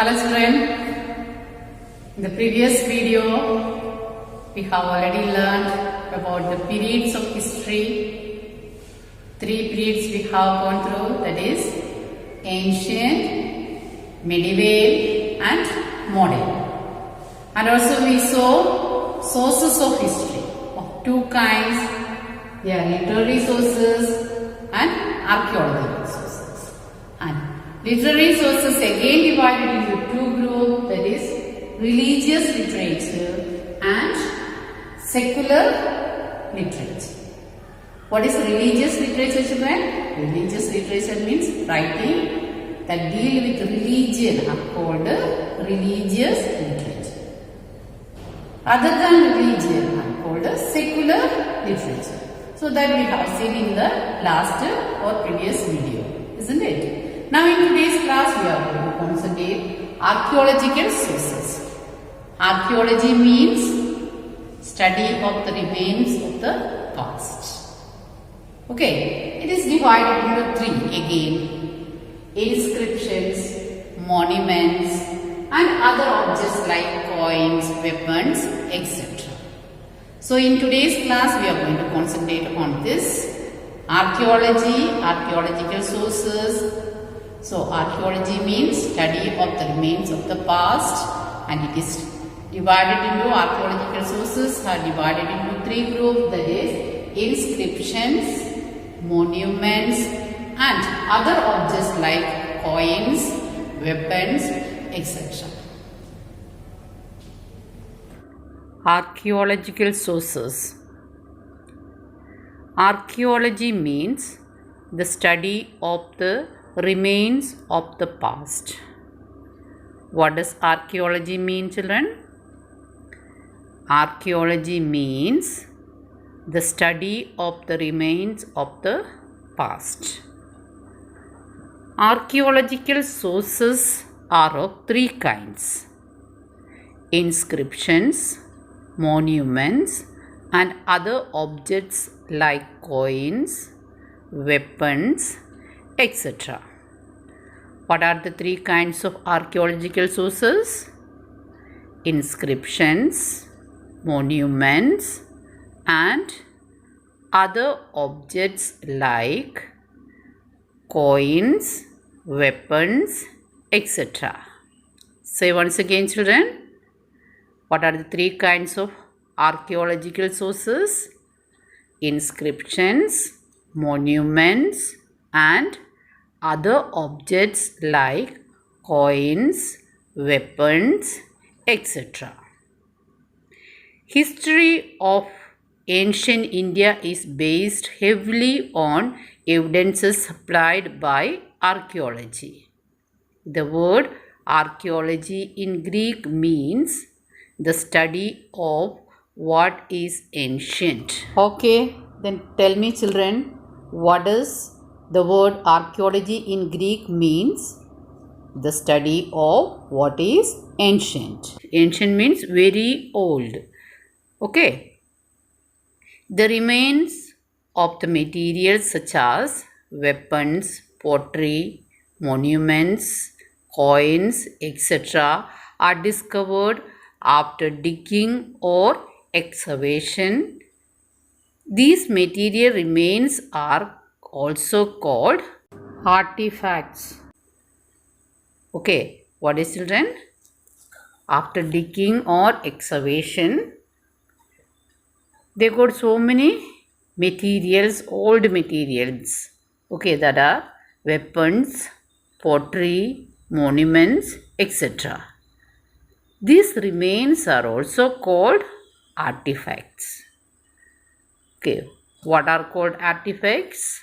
Hello children, in the previous video we have already learned about the periods of history. 3 periods we have gone through, that is ancient, medieval and modern. And also we saw sources of history of 2 kinds. They are literary sources and archaeological sources. And literary sources again divided into 2 groups, that is religious literature and secular literature. What is religious literature, children? Religious literature means writing that deal with religion are called religious literature. Other than religion are called secular literature. So that we have seen in the last or previous video, isn't it? Now in today's class we are going to concentrate archaeological sources. Archaeology means study of the remains of the past. Okay, it is divided into 3 again. Inscriptions, monuments and other objects like coins, weapons, etc. So in today's class we are going to concentrate on this archaeology, archaeological sources. So archaeology means study of the remains of the past, and it is divided into archaeological sources are divided into 3 groups, that is inscriptions, monuments and other objects like coins, weapons, etc. Archaeological sources. Archaeology means the study of the remains of the past. What does archaeology mean, children? Archaeology means the study of the remains of the past. Archaeological sources are of 3 kinds: inscriptions, monuments and other objects like coins, weapons, etc. What are the 3 kinds of archaeological sources? Inscriptions, monuments and other objects like coins, weapons, etc. Say once again, children. What are the 3 kinds of archaeological sources? Inscriptions, monuments and other objects like coins, weapons, etc. History of ancient India is based heavily on evidences supplied by archaeology. The word archaeology in Greek means the study of what is ancient. Okay, then tell me, children, what does the word archaeology in Greek means? The study of what is ancient. Ancient means very old. Okay. The remains of the materials such as weapons, pottery, monuments, coins, etc. are discovered after digging or excavation. These material remains are also called artifacts. Okay, what is, children? After digging or excavation, they got so many materials, old materials. Okay, that are weapons, pottery, monuments, etc. These remains are also called artifacts. Okay, what are called artifacts?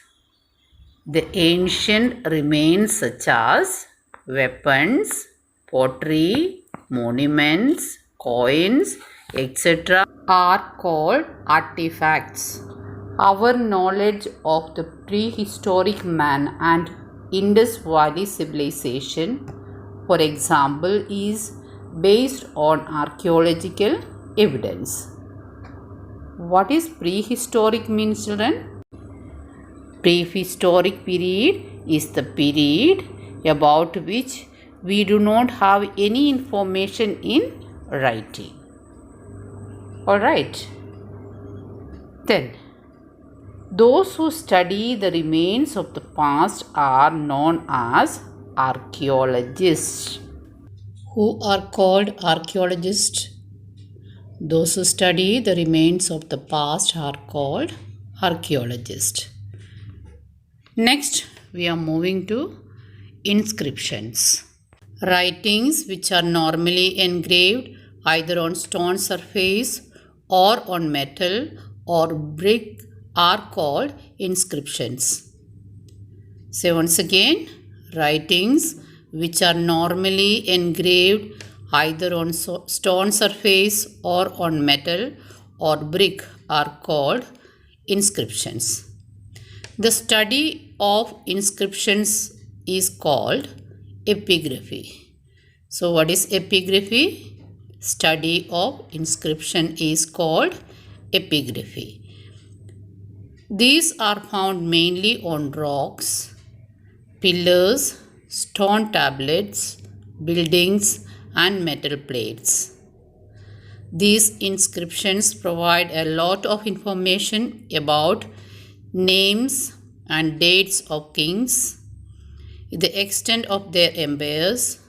The ancient remains such as weapons, pottery, monuments, coins, etc. are called artifacts. Our knowledge of the prehistoric man and Indus Valley civilization, for example, is based on archaeological evidence. What is prehistoric means, children? Prehistoric period is the period about which we do not have any information in writing. Alright. Then, those who study the remains of the past are known as archaeologists. Who are called archaeologists? Those who study the remains of the past are called archaeologists. Next, we are moving to inscriptions. Writings which are normally engraved either on stone surface or on metal or brick are called inscriptions. Say once again, writings which are normally engraved either on stone surface or on metal or brick are called inscriptions. The study of inscriptions is called epigraphy. So what is epigraphy? Study of inscription is called epigraphy. These are found mainly on rocks, pillars, stone tablets, buildings, and metal plates. These inscriptions provide a lot of information about names and dates of kings, the extent of their empires,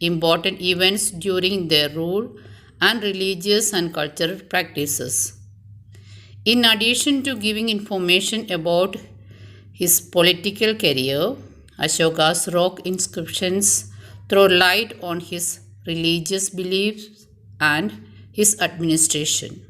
important events during their rule, and religious and cultural practices. In addition to giving information about his political career, Ashoka's rock inscriptions throw light on his religious beliefs and his administration.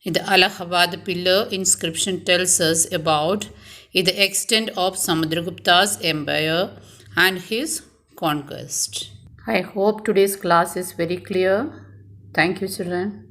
The Allahabad pillar inscription tells us about the extent of Samudragupta's empire and his conquest. I hope today's class is very clear. Thank you, children.